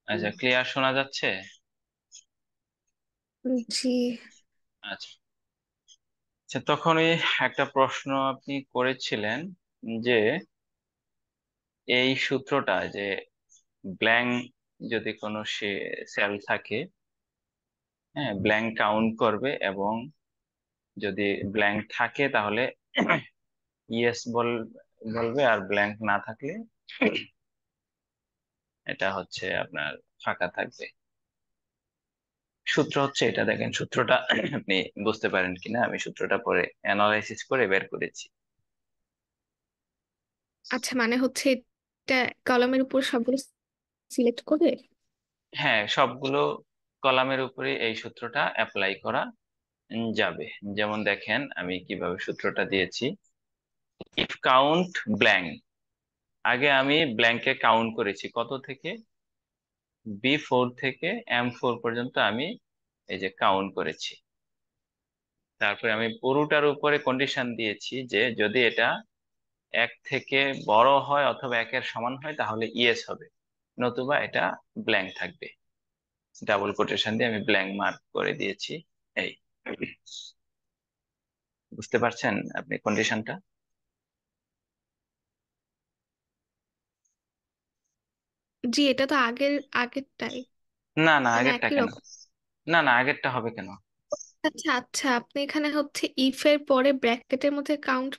আচ্ছা, ক্লিয়ার শোনা যাচ্ছে? জি। আচ্ছা আচ্ছা, তখনই একটা প্রশ্ন আপনি করেছিলেন যে এই সূত্রটা যে ব্ল্যাঙ্ক যদি কোনো সেল থাকে, হ্যাঁ, ব্ল্যাঙ্ক কাউন্ট করবে এবং যদি ব্ল্যাঙ্ক থাকে তাহলে ইয়েস বলবে, আর ব্ল্যাঙ্ক না থাকলে এটা হচ্ছে আপনার ফাঁকা থাকবে। সূত্র হচ্ছে এটা, দেখেন সূত্রটা আপনি বুঝতে পারেন কিনা, আমি সূত্রটা পরে অ্যানালাইসিস করে বের করেছি। আচ্ছা, মানে হচ্ছে এটা কলমের উপর সবগুলো সিলেক্ট করে। হ্যাঁ, সবগুলো কলামের উপরে এই সূত্রটা অ্যাপ্লাই করা যাবে। যেমন দেখেন আমি কিভাবে সূত্রটা দিয়েছি। ইফ কাউন্ট ব্ল্যাঙ্ক, আগে আমি ব্ল্যাঙ্কে কাউন্ট করেছি কত থেকে, B4 থেকে M4 পর্যন্ত আমি এই যে কাউন্ট করেছি। তারপরে আমি পুরোটার উপরে কন্ডিশন দিয়েছি যে যদি এটা এক থেকে বড় হয় অথবা একের সমান হয় তাহলে ইয়েস হবে, নতুবা এটা ব্ল্যাঙ্ক থাকবে। ডাবল কোটেশন দিয়ে আমি ব্ল্যাঙ্ক মার্ক করে দিয়েছি। এই, বুঝতে পারছেন আপনি কন্ডিশনটা? জি, এটা তো আগেরটাই। না না, মানে আগেরটা একই কেন? রকম। না না, আগেরটা হবে কেন? আচ্ছা আচ্ছা, আপনি এখানে হচ্ছে ইফ এর পরে ব্র্যাকেটের মধ্যে কাউন্ট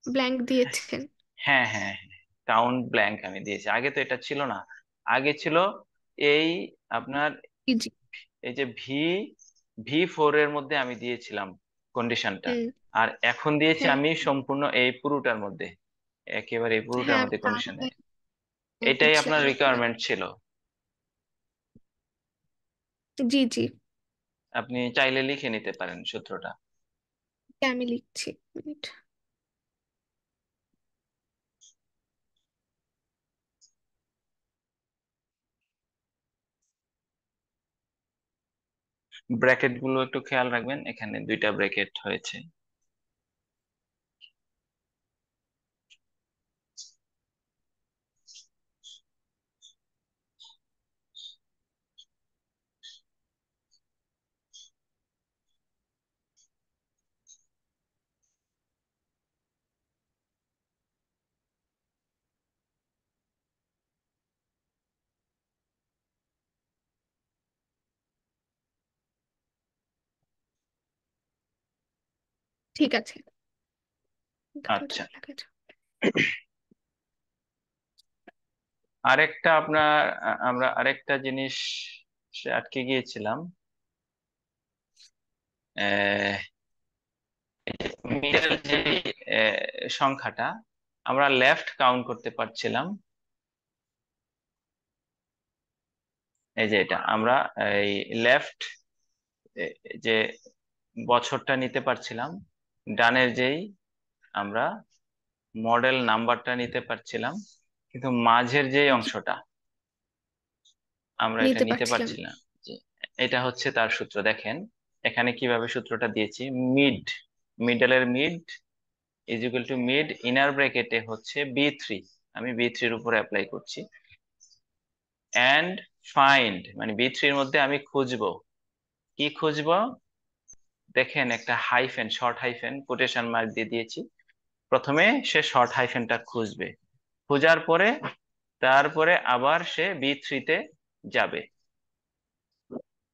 ব্ল্যাঙ্ক দিয়েছেন। হ্যাঁ হ্যাঁ হ্যাঁ, কাউন্ট ব্ল্যাঙ্ক আমি দিয়েছি। আগে তো এটা ছিল না, আগে ছিল এই আপনার জি জি। এই যে V4 এর মধ্যে আমি দিয়েছিলাম কন্ডিশনটা, হুম। আর এখন দিয়েছি হ্যাঁ আমি সম্পূর্ণ এই পুরোটার মধ্যে, একেবারে এই পুরোটার হ্যাঁ, আমি মধ্যে কন্ডিশনে। তাহলে এটাই বুঝলাম আপনার এবার। রিকোয়ারমেন্ট ছিল। জি জি। আপনি চাইলে লিখে নিতে পারেন সূত্রটা। আমি লিখছি, মিনিট। ব্র্যাকেট গুলো একটু খেয়াল রাখবেন, এখানে দুইটা ব্র্যাকেট হয়েছে। ঠিক আছে, এখানে আচ্ছা, তাহলে লেখা যাক। আরেকটা আপনার আমরা আরেকটা জিনিস আটকে গিয়েছিলাম। মিডল যে সংখ্যাটা আমরা লেফট কাউন্ট করতে পারছিলাম, এই যে এটা আমরা এই লেফট যে বছরটা নিতে পারছিলাম, ডানের যেই আমরা মডেল নাম্বারটা নিতে পারছিলাম, কিন্তু মাঝের যে জি, অংশটা আমরা এটা নিতে নিতে পারছিলাম। পারছি না। যে এটা হচ্ছে তার সূত্র, দেখেন এখানে কিভাবে সূত্রটা দিয়েছি। মিড, মিডলের mid is equal to mid inner ব্র্যাকেটে হচ্ছে B3, আমি B3 এর উপরে অ্যাপ্লাই করছি। অ্যান্ড ফাইন্ড, মানে B3 এর মধ্যে আমি খুঁজবো, কি খুঁজবো, দেখেন একটা hyphen, short hyphen quotation mark দিয়ে দিয়েছি। প্রথমে সে শর্ট হাইফেনটা খুঁজবে, খোঁজার পরে তারপরে আবার সে B3-তে যাবে,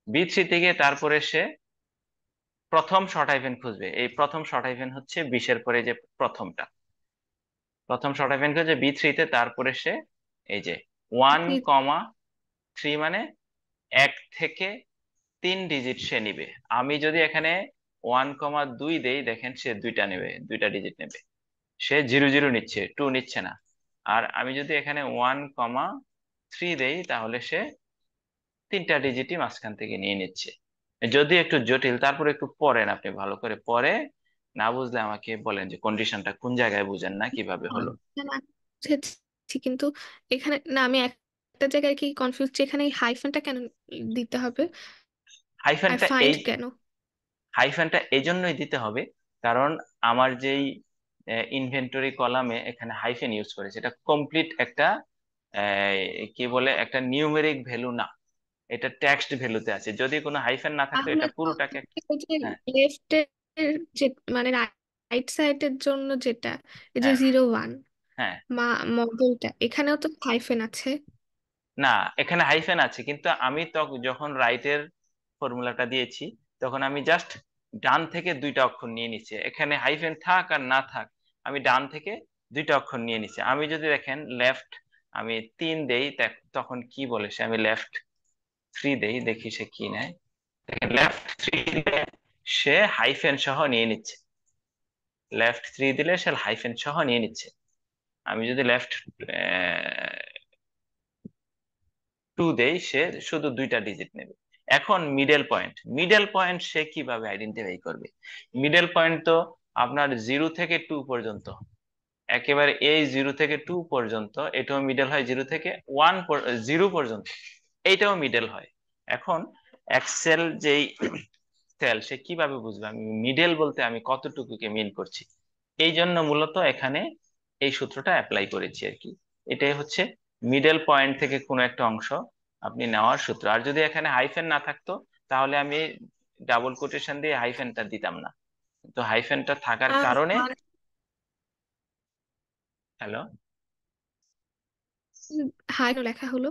B3 থেকে তারপরে সে প্রথম শর্ট হাইফেন খুঁজবে। এই প্রথম শর্ট হাইফেন হচ্ছে 20-এর পরে যে প্রথমটা, প্রথম শর্ট হাইফেন খুঁজে B3-তে, তারপরে সে এই যে 1,3, মানে 1 থেকে 3 ডিজিট সে নিবে। আমি যদি এখানে 1,2 দেই, দেখেন সে দুইটা নেবে, দুইটা ডিজিট নেবে, সে 0 0 নিচ্ছে, 2 নিচ্ছে না। আর আমি যদি এখানে 1,3 দেই তাহলে সে 3টা ডিজিটই মাঝখান থেকে নিয়ে নিচ্ছে। যদি একটু জটিল, তারপরে একটু পড়েন, আপনি ভালো করে পড়ে, না বুঝলে আমাকে বলেন যে কন্ডিশনটা কোন জায়গায় বুঝেন না, কিভাবে হলো। না, না, বুঝেছি কিন্তু এখানে না, আমি একটা জায়গায় কি কনফিউজ, এখানে হাইফেনটা কেন দিতে হবে? আর হাইফেনটা এই ফাইন্ড কেন? হাইফেনটা এই জন্যই দিতে হবে কারণ আমার যেই ইনভেন্টরি কলামে এখানে হাইফেন ইউজ করেছে, এটা কমপ্লিট একটা কি বলে একটা নিউমেরিক ভ্যালু না, এটা টেক্সট ভ্যালুতে আছে। যদি কোনো হাইফেন না থাকতো তাহলে এটা তো পুরোটাকে। ওই যে হ্যাঁ, লেফটের যে মানে রাইট সাইডের জন্য যেটা, এই যে হ্যাঁ, 01 হ্যাঁ। মা মডেলটা, এখানেও তো হাইফেন আছে। না, এখানে হাইফেন আছে, কিন্তু আমি তো যখন রাইটের ফর্মুলাটা দিয়েছি তখন আমি জাস্ট ডান থেকে দুইটা অক্ষর নিয়ে নিচ্ছি, এখানে হাইফেন থাক আর না থাক আমি ডান থেকে দুইটা অক্ষর নিয়ে নিচ্ছি। আমি যদি দেখেন লেফট আমি 3 দেই, তখন কি বলে সে, আমি লেফট 3 দেই, দেখি সে কি নেয়। দেখেন লেফট 3 দিলে সে হাইফেন সহ নিয়ে নিচ্ছে, লেফট 3 দিলে সে হাইফেন সহ নিয়ে নিচ্ছে। আমি যদি লেফট 2 দেই সে শুধু দুইটা ডিজিট নেবে। এখন মিডল পয়েন্ট, মিডল পয়েন্ট সে কিভাবে আইডেন্টিফাই করবে? মিডল পয়েন্ট তো আপনার 0 থেকে 2 পর্যন্ত, একেবারে এই 0 থেকে 2 পর্যন্ত এটাও মিডল হয়, 0 পর্যন্ত এইটাও মিডল হয়। এখন এক্সেল যেই সেল সে কিভাবে বুঝবে আমি মিডল বলতে আমি কতটুকুকে মিন করছি? এই জন্য মূলত এখানে এই সূত্রটা অ্যাপ্লাই করেছি আর কি। এটাই হচ্ছে মিডল পয়েন্ট থেকে কোনো একটা অংশ আপনি নেওয়ার সূত্র। আর যদি এখানে হাইফেন না থাকতো তাহলে আমি ডাবল কোটেশন দিয়ে হাইফেনটা দিতাম না, তো হাইফেনটা থাকার কারণে। মানে হ্যালো? হাই লেখা হলো।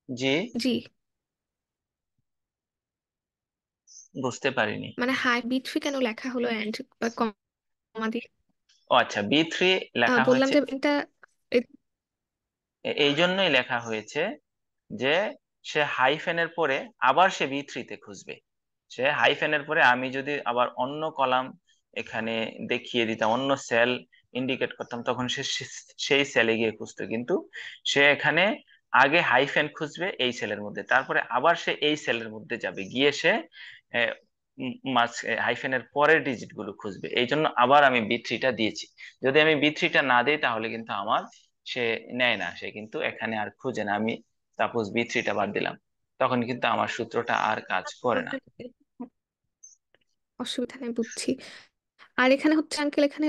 জি, জি, বুঝতে পারিনি। মানে হাই বি3 কেন লেখা হলো এন্ড কমা দিয়ে? ও আচ্ছা, B3 লেখা বললাম হয়েছে যে এটা এই জন্যই লেখা হয়েছে যে সে হাইফেনের পরে আবার সে B3 তে খুঁজবে। সে হাইফেনের পরে আমি যদি আবার অন্য কলাম এখানে দেখিয়ে দিতাম, অন্য সেল ইন্ডিকেট করতাম, তখন সে সেই সেলে গিয়ে খুঁজতো, কিন্তু সে এখানে আগে হাইফেন খুঁজবে এই সেলের মধ্যে, তারপরে আবার সে এই সেলের মধ্যে যাবে, গিয়ে সে হাইফেনের পরের ডিজিট গুলো খুঁজবে। এই জন্য আবার আমি B3টা দিয়েছি। যদি আমি B3টা না দিই তাহলে কিন্তু আমার সে নেয় না, সে কিন্তু এখানে আর খুঁজে না। আমি সাপোজ B3টা বাদ দিলাম, তখন কিন্তু আমার সূত্রটা আর কাজ করে না। অসুবিধা নেই, বুঝছি। আর এখানে হচ্ছে আঙ্কেল, এখানে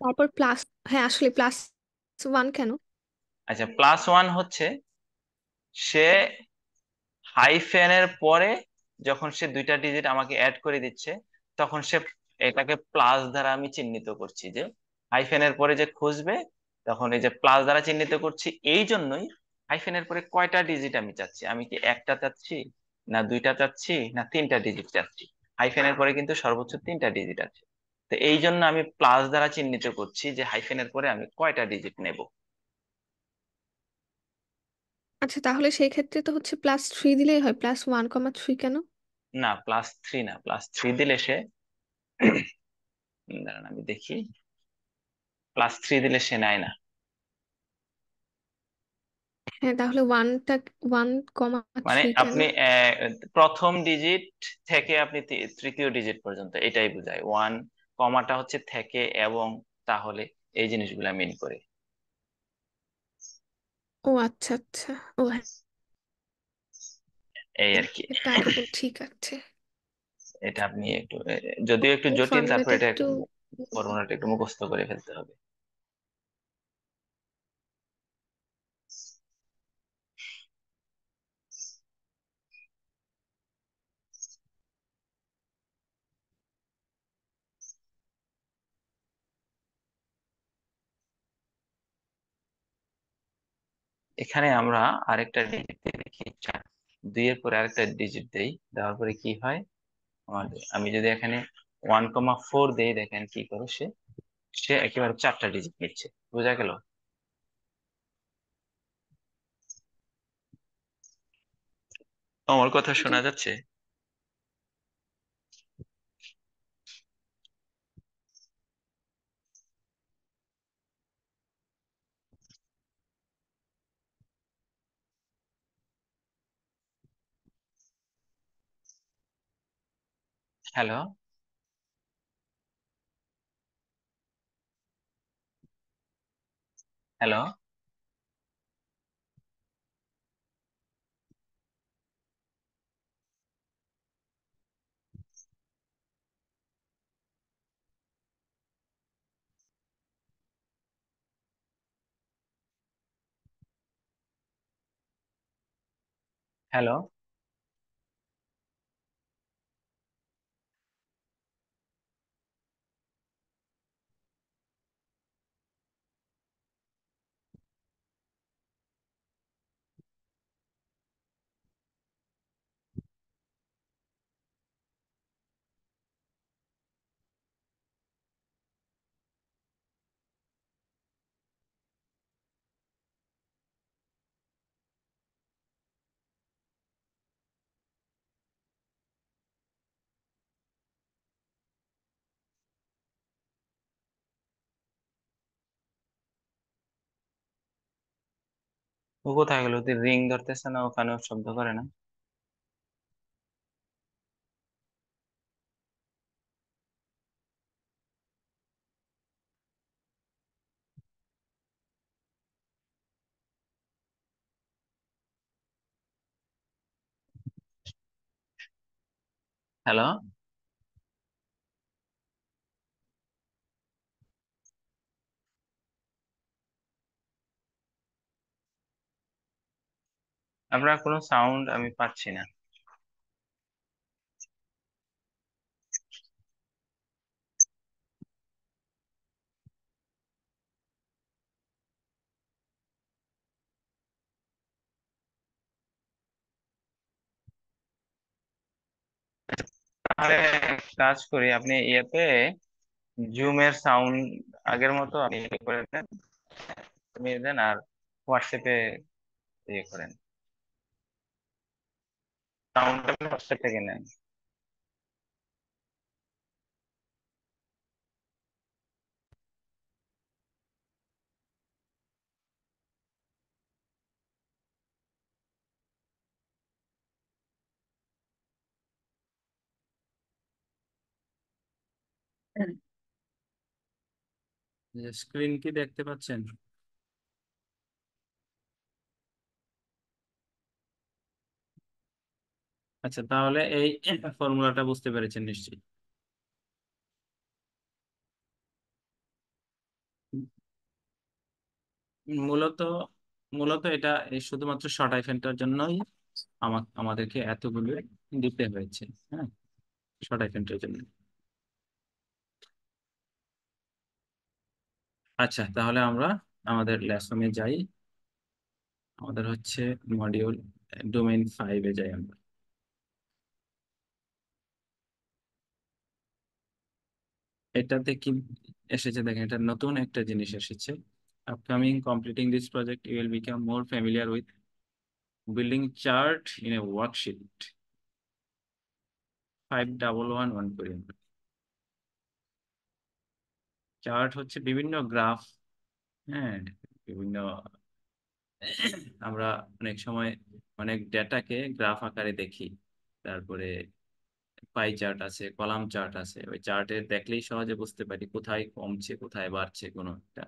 তারপর প্লাস, হ্যাঁ আসলে +1 কেন? আচ্ছা, +1 হচ্ছে সে হাইফেনের পরে যখন সে দুইটা ডিজিট আমাকে অ্যাড করে দিচ্ছে, তখন সে এটাকে প্লাস দ্বারা আমি চিহ্নিত করছি, যে হাইফেনের পরে যে খুঁজবে তখন এই যে প্লাস দ্বারা চিহ্নিত করছি। এই জন্যই হাইফেনের পরে কয়টা ডিজিট আমি চাচ্ছি, আমি কি একটা চাচ্ছি, না দুইটা চাচ্ছি, না তিনটা ডিজিট চাচ্ছি? হাইফেনের পরে কিন্তু সর্বোচ্চ তিনটা ডিজিট আছে। তো এই জন্য আমি প্লাস দ্বারা চিহ্নিত করছি যে হাইফেনের পরে আমি কয়টা ডিজিট নেব। আচ্ছা, তাহলে সেই ক্ষেত্রে তো হচ্ছে +3 দিলেই হয়, +1,3 কেন? না, +3 না, +3 দিলে সে দাঁড়ান আমি দেখি, +3 দিলে সে নেয় না। হ্যাঁ, তাহলে ওয়ানটা 1,3 কেন? আপনি প্রথম ডিজিট থেকে আপনি তৃতীয় ডিজিট পর্যন্ত এটাই বোঝায় ওয়ান, কমাটা হচ্ছে থেকে এবং, তাহলে এই জিনিসগুলা মিন করে। ও আচ্ছা আচ্ছা। ও হ্যাঁ, এই আর কি। এটা আগে ঠিক আছে। এটা আপনি একটু যদিও একটু জটিল, তারপর ফর্মুলাটা এটা একটু একটু ফর্মুলাটা একটু মুখস্থ করে ফেলতে হবে। এখানে আমরা আরেকটা ডিজিট দিয়ে দেখি, 2 এর পরে আরেকটা ডিজিট দেই, দেওয়ার পরে কি হয় আমাদের, আমি যদি এখানে 1,4 দেই, দেখেন কি করে সে, সে একেবারে 4টা ডিজিট নিচ্ছে। বোঝা গেল? আমার কথা জি। শোনা যাচ্ছে? হ্যালো? হ্যালো? হ্যালো। ও কোথায় গেল? তুই রিং ধরতেছে না, ওখানেও শব্দ করে না? হ্যালো। আপনার কোনো সাউন্ড আমি পাচ্ছি না। তাহলে এক কাজ করি, আপনি ইয়েতে জুমের সাউন্ড আগের মতো আপনি ইয়ে করে দেন, কমিয়ে দেন, আর হোয়াটসঅ্যাপে ইয়ে করেন, সাউন্ডটা আপনি হোয়াটসঅ্যাপ থেকে নেন। স্ক্রিন কি দেখতে পাচ্ছেন? আচ্ছা, তাহলে এই ফর্মুলাটা বুঝতে পেরেছেন নিশ্চয়ই। মূলত মূলত এটা এই শুধুমাত্র শর্ট হাইফেনটার জন্যই আমাদেরকে এতগুলো দিতে হয়েছে। হ্যাঁ, শর্ট হাইফেনটার জন্য। আচ্ছা, তাহলে আমরা আমাদের লেসনে যাই। আমাদের হচ্ছে মডিউল ডোমেইন 5-এ যাই আমরা। এটাতে কি এসেছে দেখেন, এটা নতুন একটা জিনিস এসেছে। Upcoming completing this project you will become more familiar with building chart in a worksheet. 5111 করি আমরা। চার্ট হচ্ছে বিভিন্ন গ্রাফ। হ্যাঁ, বিভিন্ন আমরা অনেক সময় অনেক ডেটাকে গ্রাফ আকারে দেখি। তারপরে পাই চার্ট আছে, কলাম চার্ট আছে, ওই চার্টে দেখলেই সহজে বুঝতে পারি কোথায় কমছে কোথায় বাড়ছে কোনো একটা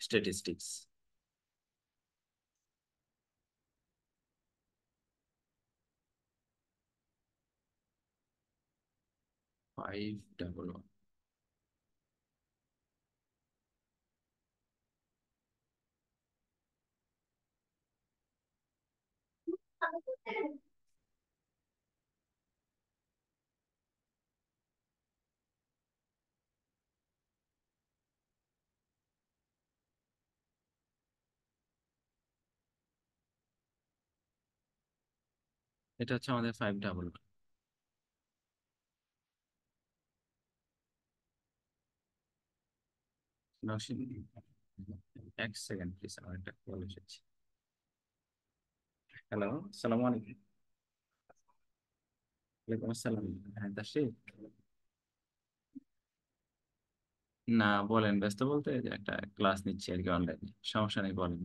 স্ট্যাটিস্টিক্স। 5111। এটা হচ্ছে আমাদের 511। নরসিং, এক সেকেন্ড প্লিজ, আমার একটা কল এসেছে। হ্যালো, সালাম আলাইকুম। ওয়ালাইকুম আসসালাম। হ্যাঁ দাসি। না, বলেন, ব্যস্ত বলতে যে একটা ক্লাস নিচ্ছি আর কি অনলাইনে। সমস্যা নেই, বলেন।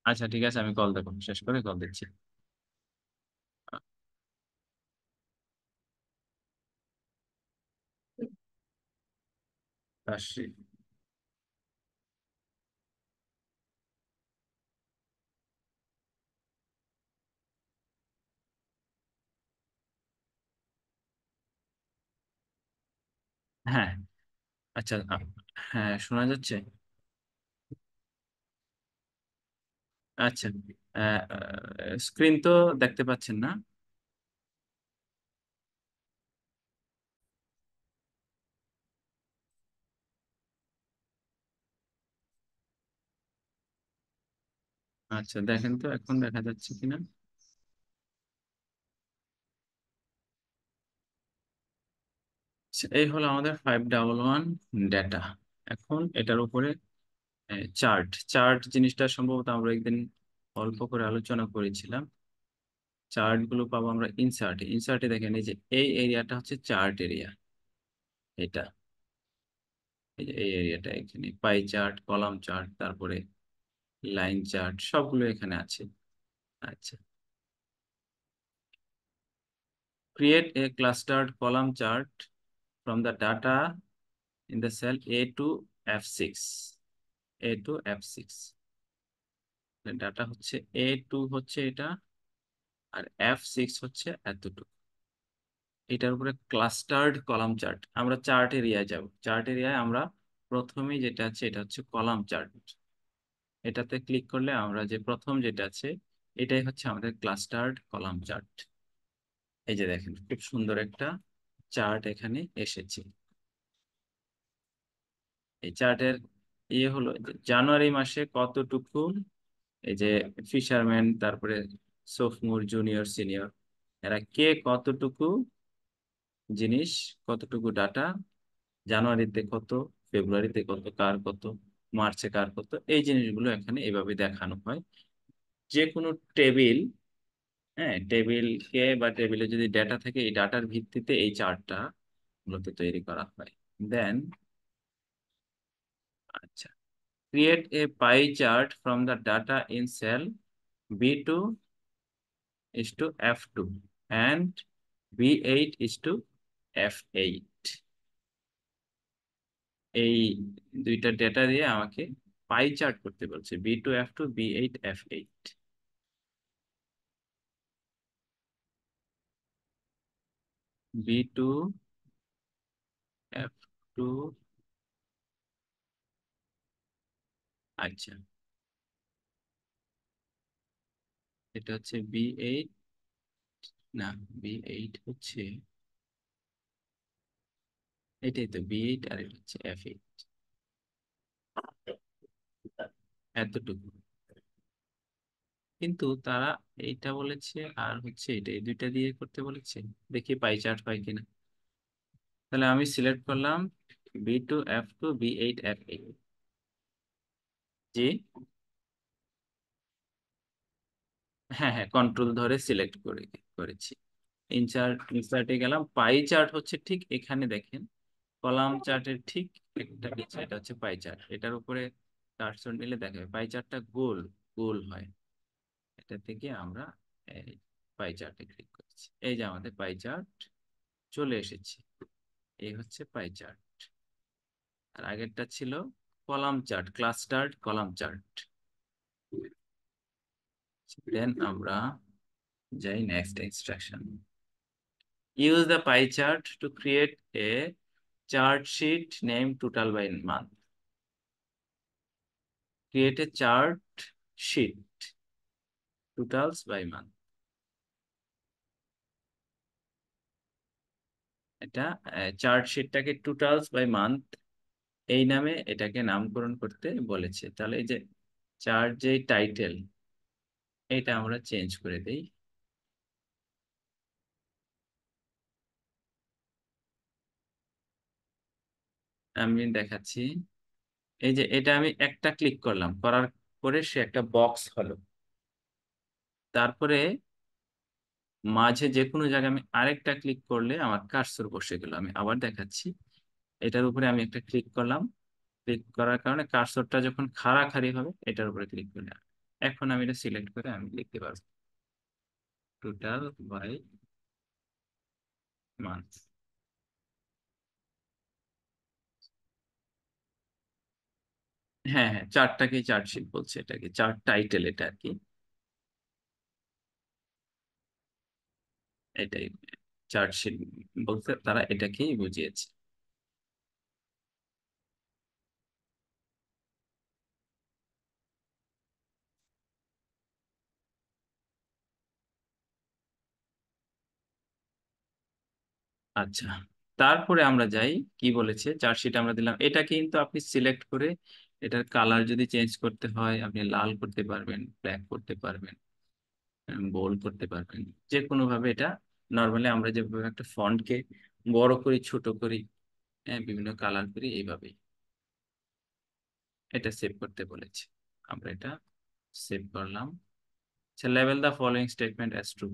আচ্ছা ঠিক আছে, আমি কল দেবো, শেষ করে কল দিচ্ছি। আসছি। হ্যাঁ, আচ্ছা, হ্যাঁ শোনা যাচ্ছে। আচ্ছা, স্ক্রিন তো দেখতে পাচ্ছেন না? আচ্ছা, দেখেন তো এখন দেখা যাচ্ছে কিনা। আচ্ছা, এই হলো আমাদের 511 ডেটা। এখন এটার উপরে চার্ট চার্ট জিনিসটা সম্ভবত আমরা একদিন অল্প করে আলোচনা করেছিলাম। চার্ট গুলো পাবো আমরা ইনসার্টে। ইনসার্টে দেখেন এই যে এই এরিয়াটা হচ্ছে চার্ট এরিয়া। এটা, এই যে এই এরিয়াটা এখানে পাই চার্ট, কলাম চার্ট, তারপরে লাইন চার্ট সবগুলো এখানে আছে। আচ্ছা, create a clustered column chart from the data in the cell A to F6. A to F6 data হচ্ছে A2 হচ্ছে এটা, আর F6 হচ্ছে এতটুকু। এটার উপরে ক্লাস্টার্ড কলাম চার্ট। আমরা চার্ট এরিয়ায় যাব। চার্ট এরিয়ায় আমরা প্রথমেই যেটা আছে এটা হচ্ছে কলাম চার্ট। এটাতে ক্লিক করলে আমরা যে প্রথম যেটা আছে এটাই হচ্ছে আমাদের ক্লাস্টার্ড কলাম চার্ট। এই যে দেখেন খুব সুন্দর একটা চার্ট এখানে এসেছে। এই চার্টের ইয়ে হলো যে জানুয়ারি মাসে কতটুকু এই যে ফিশারম্যান, তারপরে সোফমোর, জুনিয়র, সিনিয়র, এরা কে কতটুকু জিনিস, কতটুকু ডাটা, জানুয়ারিতে কত, ফেব্রুয়ারিতে কত, কার কত, মার্চে কার কত, এই জিনিসগুলো এখানে এভাবে দেখানো হয়। যে কোনো টেবিল, হ্যাঁ টেবিলকে বা টেবিলে যদি ডেটা থাকে এই ডাটার ভিত্তিতে এই চার্টটা মূলত তৈরি করা হয়। দেন, আচ্ছা, create a pie chart from the data in cell B2 is to F2 and B8 is to F8। এই দুইটা ডেটা দিয়ে আমাকে পাই চার্ট করতে বলছে, B2 F2, B8 F8। B2 F2, আচ্ছা, এটা হচ্ছে B8, না B8 হচ্ছে এটাই তো B8, আর এটা হচ্ছে F8, এতটুকু। কিন্তু তারা এইটা বলেছে আর হচ্ছে এটা, এই দুইটা দিয়ে করতে বলেছে। দেখি পাই চার্ট হয় কিনা। তাহলে আমি সিলেক্ট করলাম B2 F2 B8 F8। জি, হ্যাঁ হ্যাঁ, কন্ট্রোল ধরে সিলেক্ট করেছি। ইনসার্টে গেলাম, পাই চার্ট হচ্ছে ঠিক এখানে দেখেন, কলাম চার্টের ঠিক একটা নিচে এটা হচ্ছে পাই চার্ট। এটার উপরে কার্সর নিলে দেখা যায় পাই চার্টটা গোল গোল হয়। এটা থেকে আমরা এই পাই চার্টে ক্লিক করছি, এই যে আমাদের পাই চার্ট চলে এসেছে। এই হচ্ছে পাই চার্ট। আর আগেরটা ছিল column chart, clustered column chart. Then আমরা যাই next instruction. Use the pie chart to create a chart sheet named total by month. Create a chart sheet totals by month. এটা চার্ট শিটটাকে টোটালস বাই মান্থ এই নামে এটাকে নামকরণ করতে বলেছে। তাহলে এই যে চার্ট যে টাইটেল, এটা আমরা চেঞ্জ করে দেই। আমি দেখাচ্ছি। এই যে এটা আমি একটা ক্লিক করলাম, করার পরে সে একটা বক্স হলো। তারপরে মাঝে যে কোনো জায়গায় আমি আরেকটা ক্লিক করলে আমার কার্সর বসে গেল। আমি আবার দেখাচ্ছি, এটার উপরে আমি একটা ক্লিক করলাম। ক্লিক করার কারণে কার্সরটা যখন খাড়াখাড়ি হবে এটার উপরে ক্লিক করলে এখন আমি এটা সিলেক্ট করে আমি লিখতে পারবো টোটাল বাই মান্থ। হ্যাঁ হ্যাঁ, চারটাকেই চার্টশিট বলছে, এটাকে চার্ট টাইটেল এটা আর কি, এটাই চার্টশিট বলতে তারা এটাকেই বুঝিয়েছে। আচ্ছা, তারপরে আমরা যাই, কি বলেছে চার্টশিট আমরা দিলাম, এটা কিন্তু আপনি সিলেক্ট করে এটার কালার যদি চেঞ্জ করতে হয় আপনি লাল করতে পারবেন, ব্ল্যাক করতে পারবেন, বোল্ড করতে পারবেন, যে কোনো ভাবে। এটা নর্মালি আমরা যেভাবে একটা ফন্টকে বড় করি ছোট করি, হ্যাঁ, বিভিন্ন কালার করি, এইভাবেই এটা সেভ করতে বলেছে। আমরা এটা সেভ করলাম। আচ্ছা, লেভেল the following statement as true.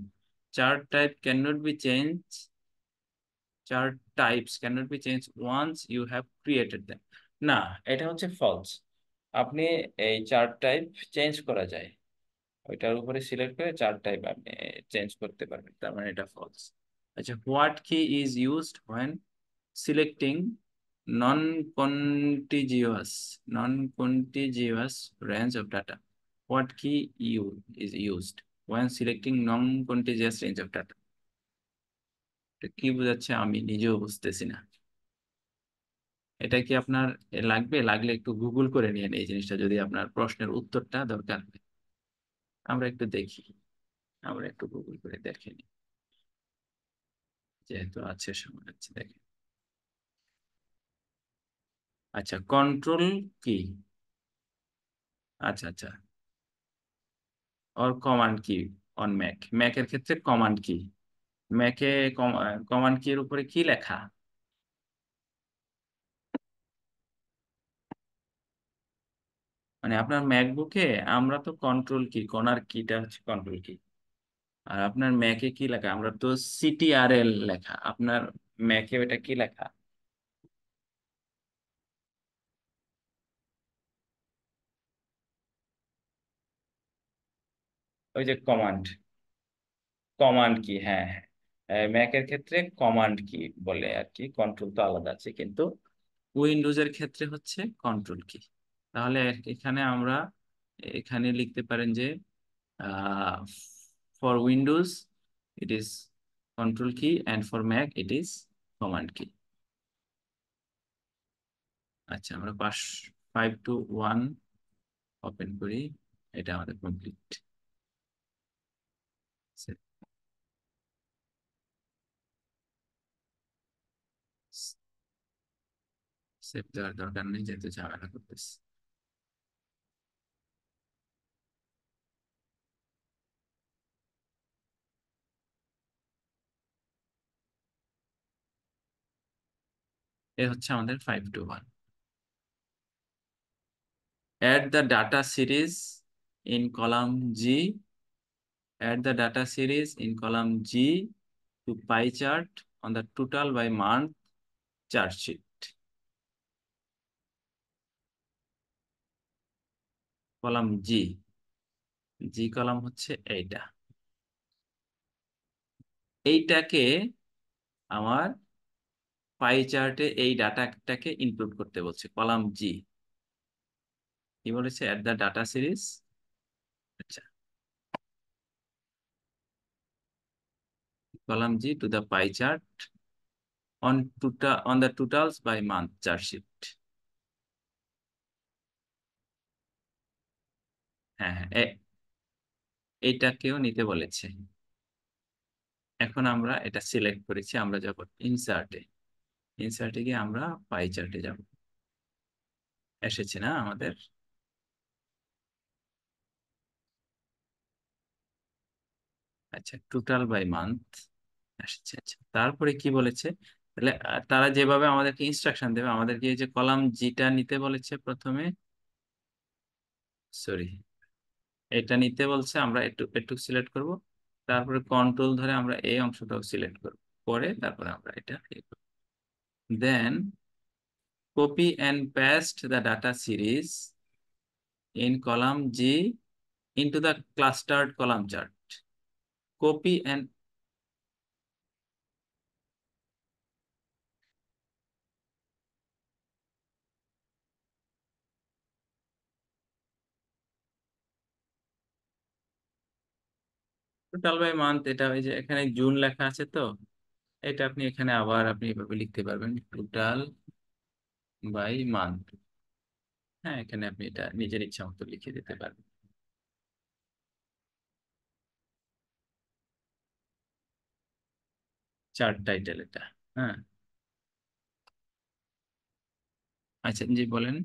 Chart type can not be change, chart types can not be change once you have created them. না, এটা হচ্ছে ফলস। আপনি এই চার্ট টাইপ চেঞ্জ করা যায়, ওইটার উপরে সিলেক্ট করে চার্ট টাইপ আপনি চেঞ্জ করতে পারবেন, তার মানে এটা ফলস। আচ্ছা, what key is used when selecting non contiguous, non contiguous range of data? What key you is used when selecting non contiguous range of data? কি বোঝাচ্ছে আমি নিজেও বুঝতেছি না। এটা কি আপনার লাগবে? লাগলে একটু গুগল করে নিন এই জিনিসটা, যদি আপনার প্রশ্নের উত্তরটা দরকার হয়। আমরা একটু দেখি, আমরা একটু গুগল করে দেখে নিই, যেহেতু আছে সময় আছে, দেখি। আচ্ছা, কন্ট্রোল কি, আচ্ছা আচ্ছা, ওর কমান্ড কি অন ম্যাক, ম্যাকের ক্ষেত্রে কমান্ড কি, ম্যাকে কমান্ড কি এর উপরে কি লেখা? মানে আপনার ম্যাকবুকে আমরা তো কন্ট্রোল কি, কর্নার কিটা হচ্ছে কন্ট্রোল কি, আর আপনার ম্যাকে কি লেখা? আমরা তো সিটিআরএল লেখা, আপনার ম্যাকে ওটা কি লেখা? ওই যে কমান্ড, কমান্ড কি, হ্যাঁ হ্যাঁ, ম্যাকের ক্ষেত্রে কমান্ড কি বলে আর কি, কন্ট্রোল তো আলাদা আছে, কিন্তু উইন্ডোজের ক্ষেত্রে হচ্ছে কন্ট্রোল কি। তাহলে এখানে আমরা এখানে লিখতে পারেন যে for Windows it is control key and for Mac it is command key. আচ্ছা, আমরা 5 to 1 ওপেন করি, এটা আমাদের কমপ্লিট। সেভ দেওয়ার দরকার নেই, যেহেতু ঝামেলা করতেছে। এ হচ্ছে আমাদের 5 to 1। Add the data series in column G. Add the data series in column G to pie chart on the total by month chart sheet. Column G, G column হচ্ছে এইটা, এইটাকে আমার পাই চার্টে এই ডাটাটাকে ইনক্লুড করতে বলছে। কলাম জি কি বলেছে? অ্যাট দ্য ডাটা সিরিজ, আচ্ছা, column G to the pie chart on the totals by month chart sheet। হ্যাঁ হ্যাঁ, এইটাকেও নিতে বলেছে। এখন আমরা এটা সিলেক্ট করেছি, আমরা যখন ইনসার্টে, ইনসার্টে গিয়ে আমরা পাই চার্টে যাব, এসেছে না আমাদের? আচ্ছা, টোটাল বাই মান্থ এসেছে। আচ্ছা, তারপরে কি বলেছে? তাহলে তারা যেভাবে আমাদেরকে ইনস্ট্রাকশন দেবে, আমাদেরকে এই যে কলাম জিটা নিতে বলেছে প্রথমে, সরি, এটা নিতে বলছে, আমরা একটু একটু সিলেক্ট করব, তারপরে কন্ট্রোল ধরে আমরা এই অংশটাও সিলেক্ট করব, পরে তারপরে আমরা এটা then copy and paste the data series in column G into the clustered column chart. Copy and total by month, এটা ওই যে এখানে জুন লেখা আছে তো, এটা আপনি এখানে আবার আপনি এভাবে লিখতে পারবেন, টোটাল বাই মান্থ। হ্যাঁ, এখানে আপনি এটা নিজের ইচ্ছা মতো লিখে দিতে পারবেন। চার্ট টাইটেল এটা। হ্যাঁ, আচ্ছা, জি বলেন।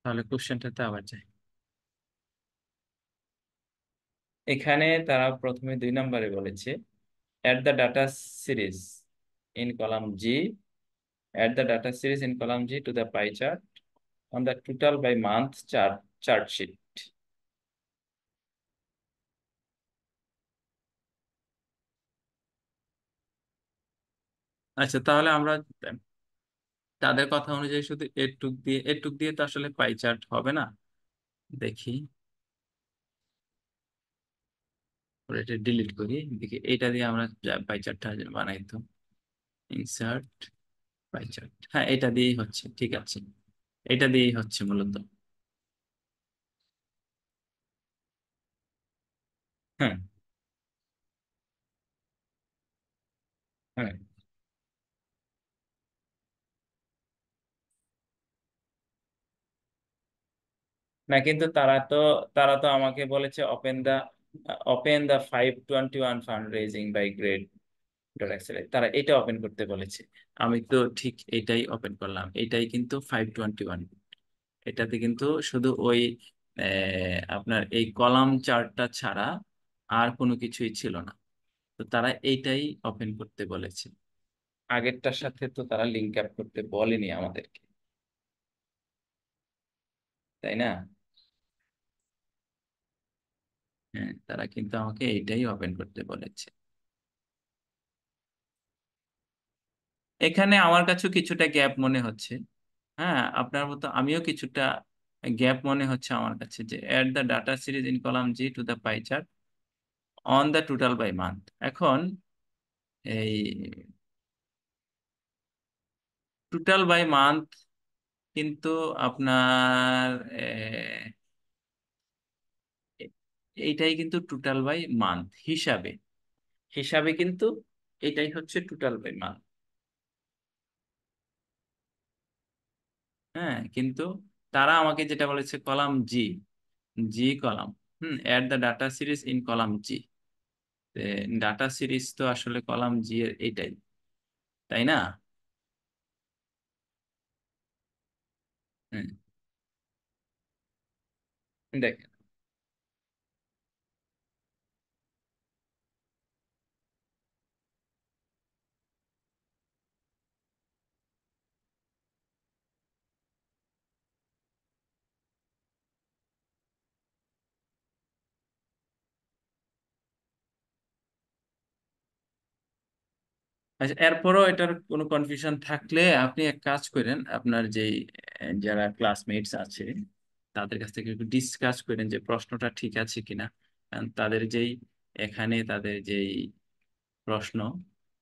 তাহলে কোশ্চেনটাতে আবার যাই। এখানে তারা প্রথমে 2 নম্বরে বলেছে, at the data series in column G, at the data series in column G to the pie chart on the total by month chart sheet. আচ্ছা, তাহলে আমরা তাদের কথা অনুযায়ী শুধু এটুক দিয়ে তো আসলে পাই চার্ট হবে না। দেখি, ওরা এটা ডিলিট করি, দেখি এটা দিয়ে আমরা পাই চার্টটা বানাই তো। ইনসার্ট পাই চার্ট, হ্যাঁ এটা দিয়েই হচ্ছে, ঠিক আছে, এটা দিয়েই হচ্ছে মূলত। হ্যাঁ, হ্যাঁ। না, কিন্তু তারা তো আমাকে বলেছে open the 521 fund raising by grade dot XL, তারা এটা ওপেন করতে বলেছে। আমি তো ঠিক এটাই ওপেন করলাম, এটাই কিন্তু 521। এটাতে কিন্তু শুধু ওই আপনার এই কলাম চার্টটা ছাড়া আর কোনো কিছুই ছিল না। তো তারা এইটাই ওপেন করতে বলেছে, আগেরটার সাথে তো তারা লিঙ্ক আপ করতে বলেনি আমাদেরকে, তাই না? হ্যাঁ, তারা কিন্তু আমাকে এইটাই ওপেন করতে বলেছে। এখানে আমার কাছেও কিছুটা গ্যাপ মনে হচ্ছে। হ্যাঁ, আপনার মতো আমিও কিছুটা গ্যাপ মনে হচ্ছে আমার কাছে, যে add the data series in column G to the pie chart on the total by month. এখন এই টোটাল বাই মান্থ কিন্তু আপনার এইটাই কিন্তু টোটাল বাই মান্থ হিসাবে, হিসাবে কিন্তু এটাই হচ্ছে টোটাল বাই মান্থ। হ্যাঁ, কিন্তু তারা আমাকে যেটা বলেছে column G, G column, add the data series in column G. Data series তো আসলে কলাম জি এর এটাই, তাই না? হুম, দেখেন, আচ্ছা, এরপরও এটার কোনো কনফিউশন থাকলে আপনি এক কাজ করেন, আপনার যেই যারা ক্লাসমেটস আছে তাদের কাছ থেকে একটু ডিসকাস করেন যে প্রশ্নটা ঠিক আছে কিনা। কারণ তাদের যেই এখানে তাদের যেই প্রশ্ন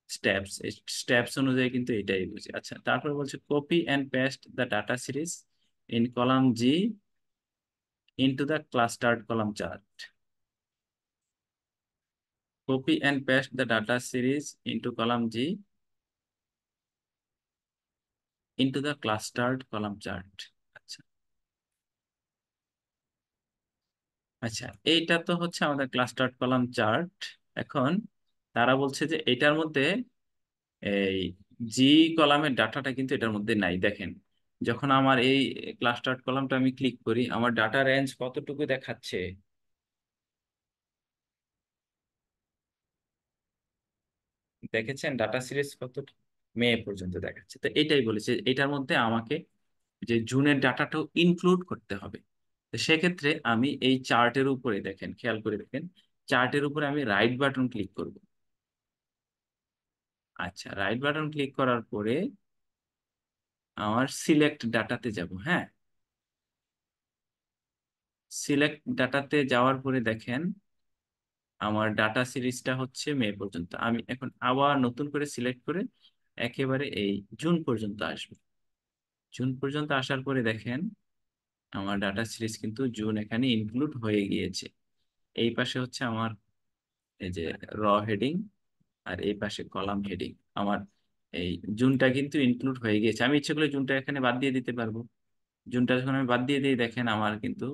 স্টেপস, স্টেপস অনুযায়ী কিন্তু এটাই বুঝি। আচ্ছা, তারপর বলছে copy and paste the data series in column G into the clustered column chart. Copy and paste the data series into column G into the clustered column chart. আচ্ছা, আচ্ছা, এইটা তো হচ্ছে আমাদের ক্লাস্টার্ড কলাম চার্ট। এখন তারা বলছে যে এটার মধ্যে এই জি কলামের ডাটাটা কিন্তু এটার মধ্যে নাই। দেখেন, যখন আমার এই ক্লাস্টার্ড কলামটা আমি ক্লিক করি, আমার ডাটা রেঞ্জ কতটুকু দেখাচ্ছে? দেখেছেন ডাটা সিরিজ কত? মে পর্যন্ত দেখাচ্ছে। তো এটাই বলেছে, এটার মধ্যে আমাকে যে জুনের ডাটাটাও ইনক্লুড করতে হবে। তো সেক্ষেত্রে আমি এই চার্টের উপরে দেখেন, খেয়াল করে দেখেন, চার্টের উপরে আমি রাইট বাটন ক্লিক করব। আচ্ছা, রাইট বাটন ক্লিক করার পরে আমার সিলেক্ট ডাটাতে যাব। হ্যাঁ, সিলেক্ট ডাটাতে যাওয়ার পরে দেখেন আমার ডাটা সিরিজটা হচ্ছে মে পর্যন্ত। আমি এখন আবার নতুন করে সিলেক্ট করে একেবারে এই জুন পর্যন্ত আসবে। জুন পর্যন্ত আসার পরে দেখেন আমার ডাটা সিরিজ কিন্তু জুন এখানে ইনক্লুড হয়ে গিয়েছে। এই পাশে হচ্ছে আমার এই যে র হেডিং, আর এই পাশে কলাম হেডিং। আমার এই জুনটা কিন্তু ইনক্লুড হয়ে গিয়েছে। আমি ইচ্ছে করলে জুনটা এখানে বাদ দিয়ে দিতে পারবো। জুনটা যখন আমি বাদ দিয়ে দিই, দেখেন আমার কিন্তু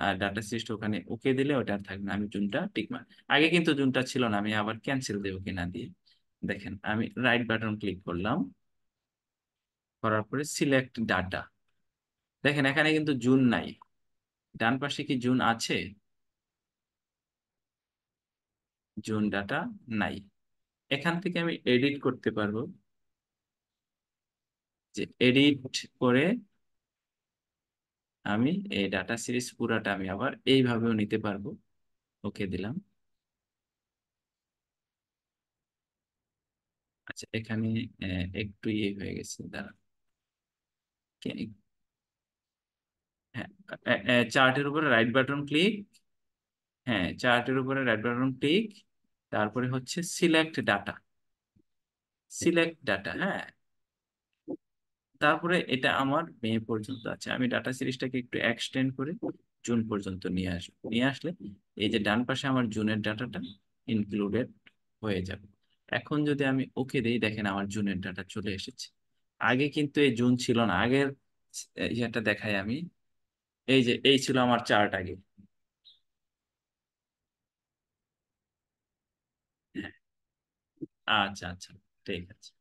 আর ডাটা সিরিজটা ওখানে ওকে দিলে ওটা আর থাকবে না, আমি জুনটা টিক মার্ক। আগে কিন্তু জুনটা ছিল না, আমি আবার ক্যান্সেল দেবো কিনা দিয়ে। দেখেন আমি রাইট বাটন ক্লিক করলাম, করার পরে সিলেক্ট ডাটা। দেখেন এখানে কিন্তু জুন নাই, ডান পাশে কি জুন আছে? জুন ডাটা নাই। এখান থেকে আমি এডিট করতে পারবো, যে এডিট করে আমি এই ডাটা সিরিজ পুরাটা আমি আবার এইভাবেও নিতে পারবো। ওকে দিলাম। আচ্ছা এখানে একটু ইয়ে হয়ে গেছে, দাঁড়া। হ্যাঁ, চার্টের উপরে রাইট বাটন ক্লিক। হ্যাঁ, চার্টের উপরে রাইট বাটন ক্লিক, তারপরে হচ্ছে সিলেক্ট ডাটা। সিলেক্ট ডাটা, হ্যাঁ। তারপরে এটা আমার মে পর্যন্ত আছে, আমি ডাটা সিরিজটাকে একটু এক্সটেন্ড করে জুন পর্যন্ত নিয়ে আসবো। নিয়ে আসলে এই যে ডান পাশে আমার জুনের ডাটাটা ইনক্লুডেড হয়ে যাবে। এখন যদি আমি ওকে দিই, দেখেন আমার জুনের ডাটা চলে এসেছে। আগে কিন্তু এই জুন ছিল না। আগের ইয়েটা দেখাই আমি। এই যে এই ছিল আমার চার্ট আগে। হ্যাঁ, আচ্ছা আচ্ছা, ঠিক আছে।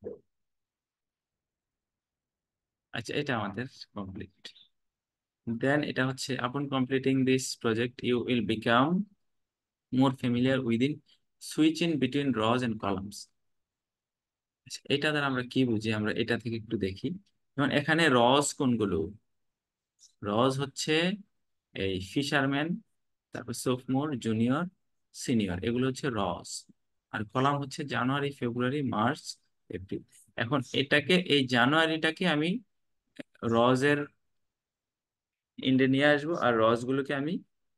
আচ্ছা এটা আমাদের কমপ্লিট। দেন এটা হচ্ছে, upon completing this project you will become more familiar within switch in between rows and columns. এটা দ্বারা আমরা কি বুঝি, আমরা এটা থেকে একটু দেখি। যেমন এখানে রজ কোনগুলো? রজ হচ্ছে এই ফিশারম্যান, তারপর সোফমোর, জুনিয়র, সিনিয়র, এগুলো হচ্ছে রজ। আর কলাম হচ্ছে জানুয়ারি, ফেব্রুয়ারি, মার্চ, এপ্রিল। এখন এটাকে, এই জানুয়ারিটাকে আমি রজের ইন্ডে নিয়ে আসবো, আর রস গুলোকে আমি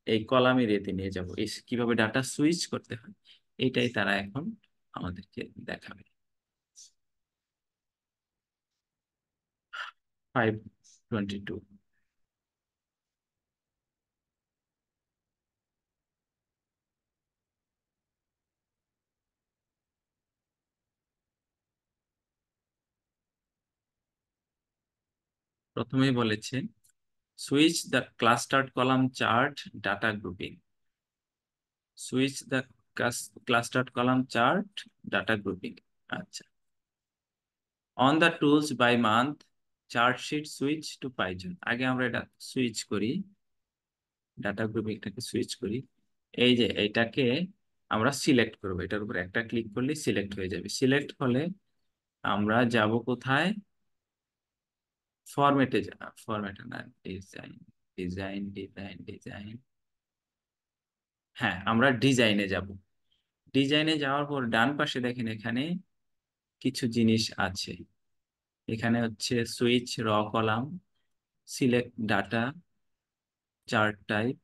এই কলামের এতে নিয়ে যাব। এই কিভাবে ডাটা সুইচ করতে হয় এটাই তারা এখন আমাদেরকে দেখাবে। 5:22। প্রথমেই বলেছে switch the clustered column chart data grouping. Switch the clustered column chart data grouping. আচ্ছা, on the tools by month chart sheet switch to Python. আগে আমরা এটা সুইচ করি, ডাটা গ্রুপিংটাকে সুইচ করি। এই যে এটাকে আমরা সিলেক্ট করবো, এটার উপর একটা ক্লিক করলে সিলেক্ট হয়ে যাবে। সিলেক্ট হলে আমরা যাব কোথায়? ফরম্যাটে। ফরম্যাটে না, ডিজাইন, ডিজাইন, ডিজাইন, ডিজাইন। হ্যাঁ, আমরা ডিজাইনে যাব। ডিজাইনে যাওয়ার পর ডান পাশে দেখেন এখানে কিছু জিনিস আছে। এখানে হচ্ছে সুইচ র column, select data, chart type,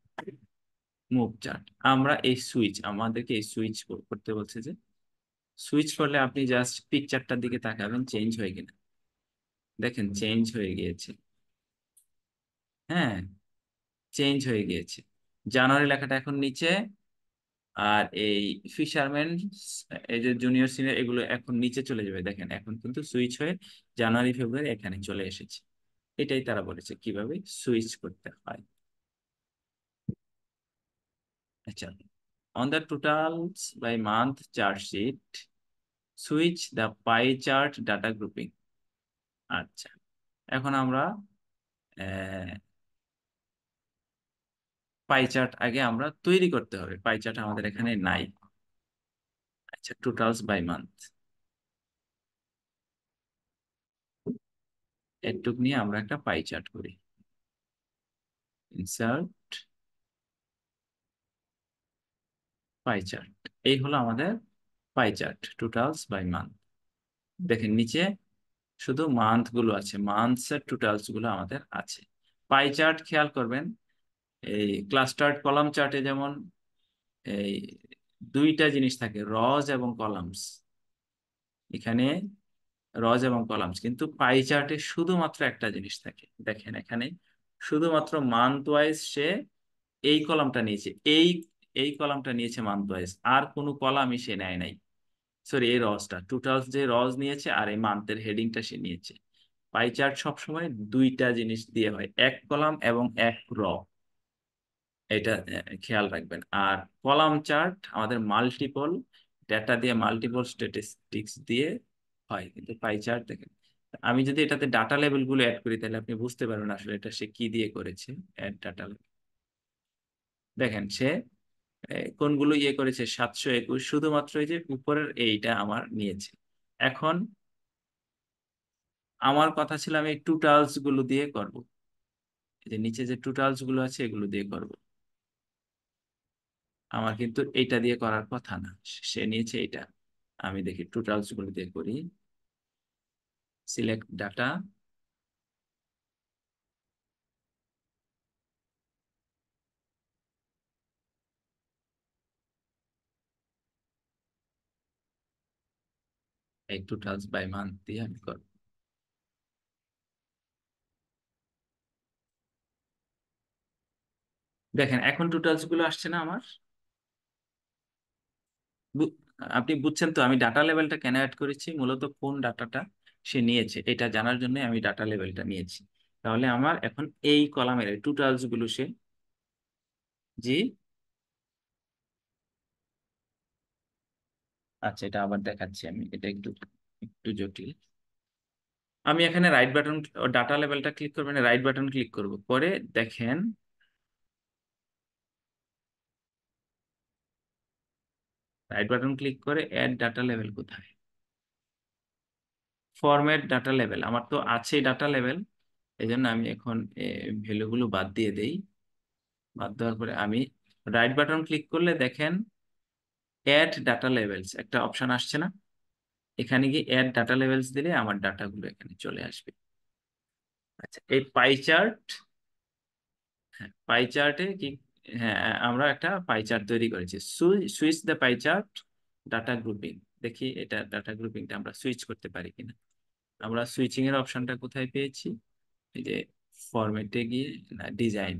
move chart. আমরা এই সুইচ, আমাদেরকে এই সুইচ করতে বলছে। যে সুইচ করলে আপনি জাস্ট পিকচারটার দিকে তাকাবেন চেঞ্জ হয়ে কিনা। দেখেন চেঞ্জ হয়ে গিয়েছে। হ্যাঁ, চেঞ্জ হয়ে গিয়েছে। জানুয়ারি লেখাটা এখন নিচে, আর এই ফিশারম্যান, এই যে জুনিয়র সিনিয়র, এগুলো এখন নিচে চলে যাবে। দেখেন এখন কিন্তু সুইচ হয়ে জানুয়ারি ফেব্রুয়ারি এখানে চলে এসেছে। এটাই তারা বলেছে কিভাবে সুইচ করতে হয়। আচ্ছা, on the totals by month chart sheet switch the pie chart data grouping. আচ্ছা, এখন আমরা পাই চার্ট আগে আমরা তৈরি করতে হবে। পাই চার্ট আমাদের এখানে নাই। আচ্ছা, টোটালস বাই মান্থ এটুক নিয়ে আমরা একটা পাই চার্ট করি। Insert pie chart. এই হলো আমাদের pie chart, totals by month. দেখেন নিচে শুধু মান্থ গুলো আছে, মান্থস এর টোটালস গুলো আমাদের আছে। পাই চার্ট খেয়াল করবেন, এই ক্লাস্টার্ড কলাম চার্টে যেমন এই দুইটা জিনিস থাকে, রজ এবং কলামস। এখানে রজ এবং কলামস, কিন্তু পাই চার্টে শুধুমাত্র একটা জিনিস থাকে। দেখেন এখানে শুধুমাত্র মান্থ ওয়াইজ সে এই কলামটা নিয়েছে, এই এই কলামটা নিয়েছে মান্থ ওয়াইজ, আর কোনো কলামই সে নেয় নাই। সরি, এই রজটা টোটালস যে রজ নিয়েছে, আর এই মান্থের হেডিংটা সে নিয়েছে। পাই চার্ট সবসময় দুইটা জিনিস দিয়ে হয়, এক কলাম এবং এক র। এটা খেয়াল রাখবেন। আর কলাম চার্ট আমাদের মাল্টিপল ডেটা দিয়ে, মাল্টিপল স্ট্যাটিস্টিক্স দিয়ে হয়, কিন্তু পাই চার্ট দেখেন, আমি যদি এটাতে ডাটা লেভেল গুলো অ্যাড করি তাহলে আপনি বুঝতে পারবেন আসলে এটা সে কি দিয়ে করেছে। অ্যাড ডাটা, দেখেন সে কোনগুলো ইয়ে করেছে, 721, শুধুমাত্র এই যে উপরের এইটা আমার নিয়েছে। এখন আমার কথা ছিল আমি টোটালস গুলো দিয়ে করব, এই যে নিচে যে টোটালস গুলো আছে এগুলো দিয়ে করব। আমার কিন্তু এইটা দিয়ে করার কথা না, সে নিয়েছে এইটা। আমি দেখি টোটালস গুলো দিয়ে করি। সিলেক্ট ডাটা, এই টোটালস বাই মান্থ দিয়ে আমি করব। দেখেন এখন টোটালস গুলো আসছে না আমার। বু- আপনি বুঝছেন তো আমি ডাটা লেভেলটা কেন অ্যাড করেছি? মূলত কোন ডাটাটা সে নিয়েছে এটা জানার জন্য আমি ডাটা লেভেলটা নিয়েছি। তাহলে আমার এখন এই কলামের টোটালস গুলো সে, জি, আচ্ছা এটা আবার দেখাচ্ছি আমি, এটা একটু একটু জটিল। আমি এখানে রাইট বাটন, ডাটা লেভেলটা ক্লিক করবেন, রাইট বাটন ক্লিক করব, পরে দেখেন রাইট বাটন ক্লিক করে অ্যাড ডাটা লেভেল কোথায়, ফরম্যাট ডাটা লেভেল, আমার তো আছে ডাটা লেভেল। এই জন্য আমি এখন ভ্যালুগুলো বাদ দিয়ে দেই। বাদ দেওয়ার পরে আমি রাইট বাটন ক্লিক করলে দেখেন অ্যাড ডাটা লেভেলস একটা অপশন আসছে না? এখানে গিয়ে অ্যাড ডাটা লেভেলস দিলে আমার ডাটাগুলো এখানে চলে আসবে। আচ্ছা এই পাই চার্ট, হ্যাঁ পাই চার্টে কি, হ্যাঁ আমরা একটা পাই চার্ট তৈরি করেছি, switch the pie chart data grouping. দেখি এটা ডাটা গ্রুপিংটা আমরা সুইচ করতে পারি কিনা। আমরা সুইচিং এর অপশনটা কোথায় পেয়েছি? এই যে ফরম্যাটে গিয়ে, না ডিজাইন,